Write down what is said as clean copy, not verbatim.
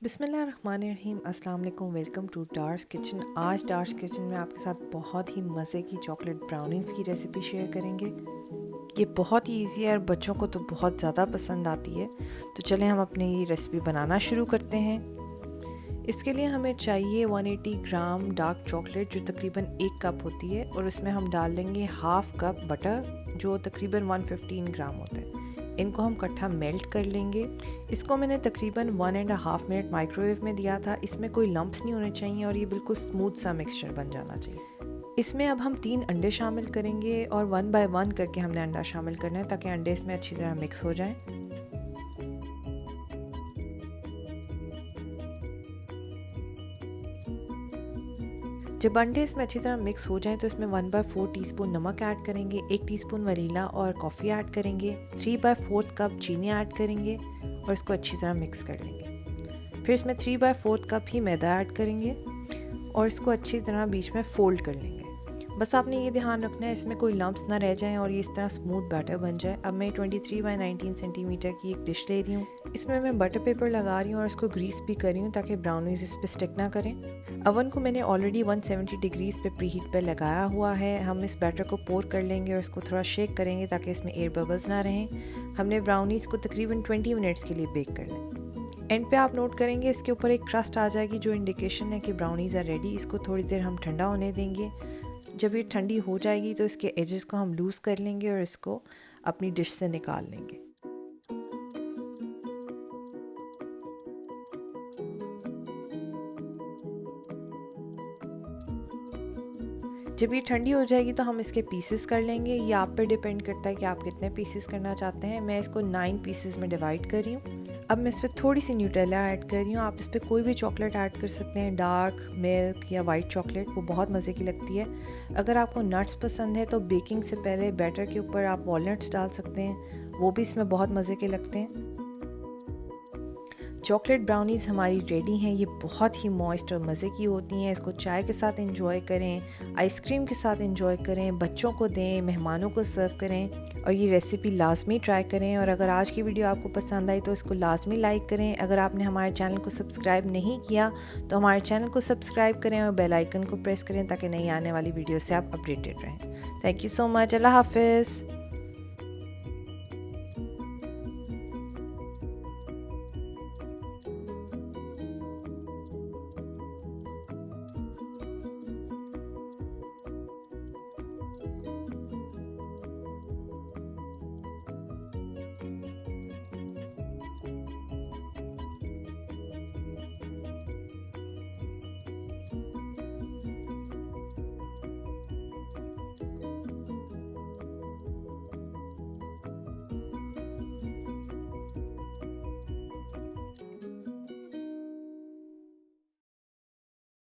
बिस्मिल्लाहिर्रहमानिर्रहीम, अस्सलाम वालेकुम। Welcome to Dar's kitchen. आज डार्स किचन में आपके साथ बहुत ही मज़े की चॉकलेट ब्राउनीज़ की रेसिपी शेयर करेंगे। ये बहुत ही ईजी है और बच्चों को तो बहुत ज़्यादा पसंद आती है। तो चलें हम अपनी ये रेसिपी बनाना शुरू करते हैं। इसके लिए हमें चाहिए 180 ग्राम डार्क चॉकलेट जो तकरीबन 1 कप होती है, और उसमें हम डाल लेंगे हाफ़ कप बटर जो तकरीबन 115 ग्राम होता है। इनको हम इकट्ठा मेल्ट कर लेंगे। इसको मैंने तकरीबन 1.5 मिनट माइक्रोवेव में दिया था। इसमें कोई लम्प्स नहीं होने चाहिए और ये बिल्कुल स्मूथ सा मिक्सचर बन जाना चाहिए। इसमें अब हम 3 अंडे शामिल करेंगे और 1 बाय 1 करके हमने अंडा शामिल करना है ताकि अंडे इसमें अच्छी तरह मिक्स हो जाएं। जब अंडे इसमें अच्छी तरह मिक्स हो जाएं तो इसमें 1/4 टीस्पून नमक ऐड करेंगे, 1 टीस्पून वनीला और कॉफ़ी ऐड करेंगे, 3/4 कप चीनी ऐड करेंगे और इसको अच्छी तरह मिक्स कर लेंगे। फिर इसमें 3/4 कप ही मैदा ऐड करेंगे और इसको अच्छी तरह बीच में फ़ोल्ड कर लेंगे। बस आपने ये ध्यान रखना है इसमें कोई लम्प्स ना रह जाएं और ये इस तरह स्मूथ बैटर बन जाए। अब मैं 23/19 सेंटीमीटर की एक डिश ले रही हूँ। इसमें मैं बटर पेपर लगा रही हूँ और इसको ग्रीस भी कर रही हूँ ताकि ब्राउनीज इस पर स्टिक ना करें। अवन को मैंने ऑलरेडी 170 डिग्रीज़ पे प्री हीट पे लगाया हुआ है। हम इस बैटर को पोर कर लेंगे और इसको थोड़ा शेक करेंगे ताकि इसमें एयर बबल्स ना रहें। हमने ब्राउनीज़ को तकरीबन 20 मिनट्स के लिए बेक करना है। एंड पे आप नोट करेंगे इसके ऊपर एक क्रस्ट आ जाएगी जो इंडिकेशन है कि ब्राउनीज़ आर रेडी। इसको थोड़ी देर हम ठंडा होने देंगे। जब ये ठंडी हो जाएगी तो इसके एजेस को हम लूज़ कर लेंगे और इसको अपनी डिश से निकाल लेंगे। जब ये ठंडी हो जाएगी तो हम इसके पीसेस कर लेंगे। ये आप पे डिपेंड करता है कि आप कितने पीसेस करना चाहते हैं। मैं इसको 9 पीसेस में डिवाइड कर रही हूँ। अब मैं इस पर थोड़ी सी न्यूटेला ऐड कर रही हूँ। आप इस पर कोई भी चॉकलेट ऐड कर सकते हैं, डार्क, मिल्क या वाइट चॉकलेट, वो बहुत मज़े की लगती है। अगर आपको नट्स पसंद है तो बेकिंग से पहले बैटर के ऊपर आप वॉलनट्स डाल सकते हैं, वो भी इसमें बहुत मज़े के लगते हैं। चॉकलेट ब्राउनीज़ हमारी रेडी हैं। ये बहुत ही मॉइस्ट और मज़े की होती हैं। इसको चाय के साथ एंजॉय करें, आइसक्रीम के साथ एंजॉय करें, बच्चों को दें, मेहमानों को सर्व करें और ये रेसिपी लाजमी ट्राई करें। और अगर आज की वीडियो आपको पसंद आई तो इसको लाजमी लाइक करें। अगर आपने हमारे चैनल को सब्सक्राइब नहीं किया तो हमारे चैनल को सब्सक्राइब करें और बेल आइकन को प्रेस करें ताकि नई आने वाली वीडियो से आप अपडेटेड रहें। Thank you so much. अल्लाह हाफिज़।